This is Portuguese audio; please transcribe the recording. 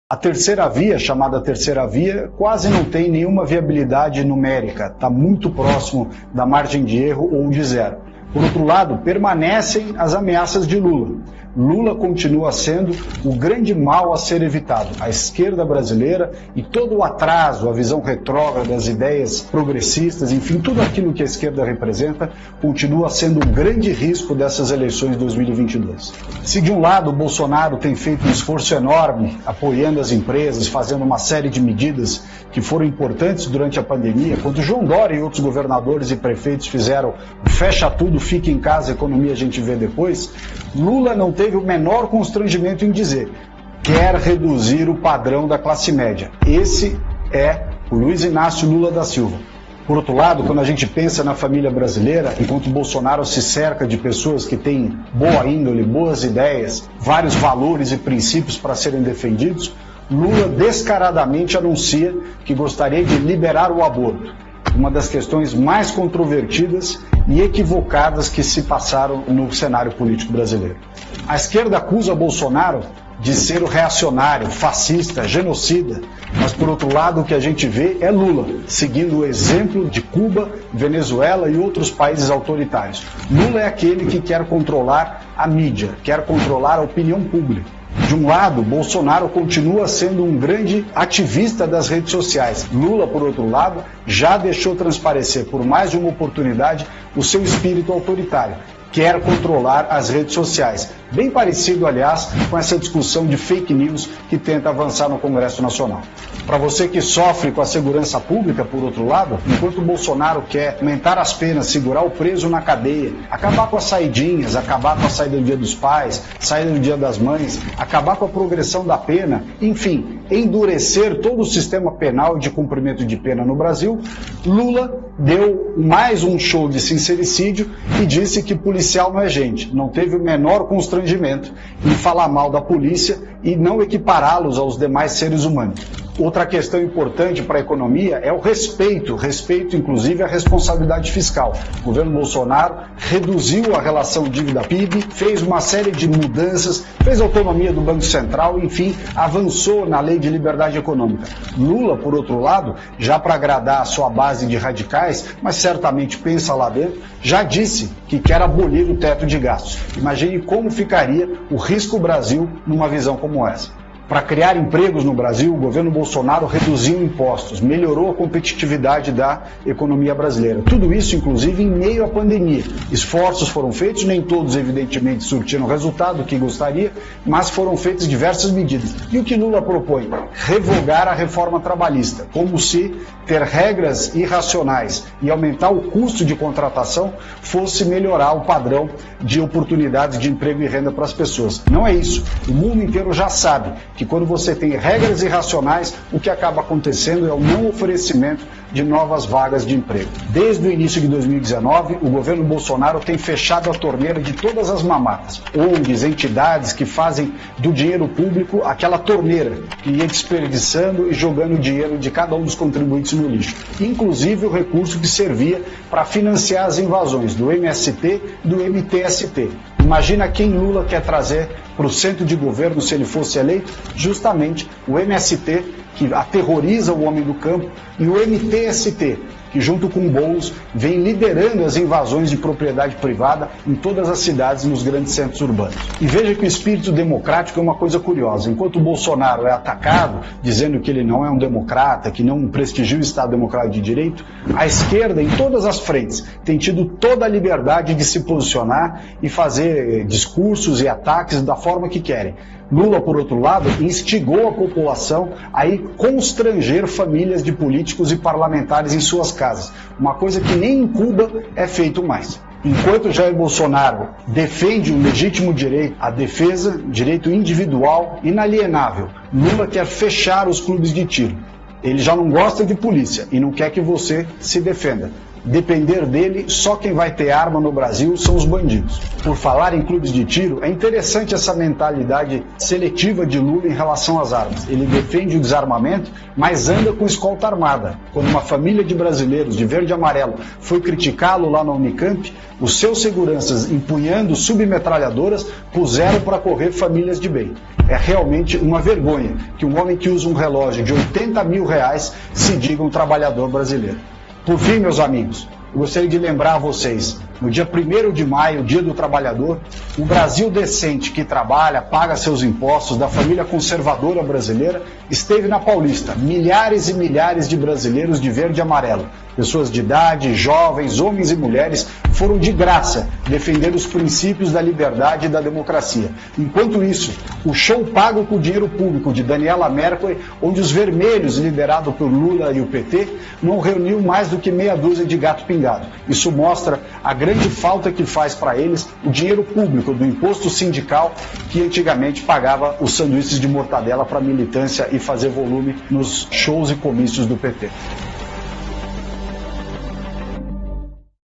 A terceira via, chamada terceira via, quase não tem nenhuma viabilidade numérica, está muito próximo da margem de erro ou de zero. Por outro lado, permanecem as ameaças de Lula. Lula continua sendo o grande mal a ser evitado. A esquerda brasileira e todo o atraso, a visão retrógrada, as ideias progressistas, enfim, tudo aquilo que a esquerda representa, continua sendo um grande risco dessas eleições de 2022. Se de um lado o Bolsonaro tem feito um esforço enorme, apoiando as empresas, fazendo uma série de medidas que foram importantes durante a pandemia, quando João Dória e outros governadores e prefeitos fizeram fecha tudo, fica em casa, economia a gente vê depois, Lula não teve o menor constrangimento em dizer: quer reduzir o padrão da classe média. Esse é o Luiz Inácio Lula da Silva. Por outro lado, quando a gente pensa na família brasileira, enquanto Bolsonaro se cerca de pessoas que têm boa índole, boas ideias, vários valores e princípios para serem defendidos, Lula descaradamente anuncia que gostaria de liberar o aborto, uma das questões mais controvertidas e equivocadas que se passaram no cenário político brasileiro. A esquerda acusa Bolsonaro de ser o reacionário, fascista, genocida, mas por outro lado o que a gente vê é Lula, seguindo o exemplo de Cuba, Venezuela e outros países autoritários. Lula é aquele que quer controlar a mídia, quer controlar a opinião pública. De um lado, Bolsonaro continua sendo um grande ativista das redes sociais. Lula, por outro lado, já deixou transparecer por mais de uma oportunidade o seu espírito autoritário. Quer controlar as redes sociais. Bem parecido, aliás, com essa discussão de fake news que tenta avançar no Congresso Nacional. Para você que sofre com a segurança pública, por outro lado, enquanto o Bolsonaro quer aumentar as penas, segurar o preso na cadeia, acabar com as saidinhas, acabar com a saída do Dia dos Pais, saída do Dia das Mães, acabar com a progressão da pena, enfim, endurecer todo o sistema penal de cumprimento de pena no Brasil, Lula deu mais um show de sincericídio e disse que policial não é gente. Não teve o menor constrangimento em falar mal da polícia e não equipará-los aos demais seres humanos. Outra questão importante para a economia é o respeito inclusive à responsabilidade fiscal. O governo Bolsonaro reduziu a relação dívida-PIB, fez uma série de mudanças, fez autonomia do Banco Central, enfim, avançou na lei de liberdade econômica. Lula, por outro lado, já para agradar a sua base de radicais, mas certamente pensa lá dentro, já disse que quer abolir o teto de gastos. Imagine como ficaria o risco Brasil numa visão como essa. Para criar empregos no Brasil, o governo Bolsonaro reduziu impostos, melhorou a competitividade da economia brasileira. Tudo isso, inclusive, em meio à pandemia. Esforços foram feitos, nem todos, evidentemente, surtiram o resultado que gostaria, mas foram feitas diversas medidas. E o que Lula propõe? Revogar a reforma trabalhista, como se ter regras irracionais e aumentar o custo de contratação fosse melhorar o padrão de oportunidades de emprego e renda para as pessoas. Não é isso. O mundo inteiro já sabe que quando você tem regras irracionais, o que acaba acontecendo é o não oferecimento de novas vagas de emprego. Desde o início de 2019, o governo Bolsonaro tem fechado a torneira de todas as mamatas, ONGs, entidades que fazem do dinheiro público aquela torneira que ia desperdiçando e jogando o dinheiro de cada um dos contribuintes no lixo. Inclusive o recurso que servia para financiar as invasões do MST e do MTST. Imagina quem Lula quer trazer para o centro de governo se ele fosse eleito? Justamente o MST, que aterroriza o homem do campo, e o MTST, que junto com o Boulos vem liderando as invasões de propriedade privada em todas as cidades e nos grandes centros urbanos. E veja que o espírito democrático é uma coisa curiosa. Enquanto o Bolsonaro é atacado, dizendo que ele não é um democrata, que não prestigia o Estado Democrático de Direito, a esquerda, em todas as frentes, tem tido toda a liberdade de se posicionar e fazer discursos e ataques da forma que querem. Lula, por outro lado, instigou a população a ir constranger famílias de políticos e parlamentares em suas casas, uma coisa que nem em Cuba é feito mais. Enquanto Jair Bolsonaro defende o legítimo direito à defesa, direito individual inalienável, Lula quer fechar os clubes de tiro. Ele já não gosta de polícia e não quer que você se defenda. Depender dele, só quem vai ter arma no Brasil são os bandidos. Por falar em clubes de tiro, é interessante essa mentalidade seletiva de Lula em relação às armas. Ele defende o desarmamento, mas anda com escolta armada. Quando uma família de brasileiros de verde e amarelo foi criticá-lo lá na Unicamp, os seus seguranças, empunhando submetralhadoras, puseram para correr famílias de bem. É realmente uma vergonha que um homem que usa um relógio de R$80 mil se diga um trabalhador brasileiro. Por fim, meus amigos, eu gostaria de lembrar a vocês, no dia 1º de maio, Dia do Trabalhador, o Brasil decente que trabalha, paga seus impostos, da família conservadora brasileira, esteve na Paulista. Milhares e milhares de brasileiros de verde e amarelo, pessoas de idade, jovens, homens e mulheres, foram de graça defender os princípios da liberdade e da democracia. Enquanto isso, o show pago com dinheiro público de Daniela Mercury, onde os vermelhos, liderados por Lula e o PT, não reuniu mais do que meia dúzia de gato pingado. Isso mostra a grande falta que faz para eles o dinheiro público do imposto sindical que antigamente pagava os sanduíches de mortadela para militância e fazer volume nos shows e comícios do PT.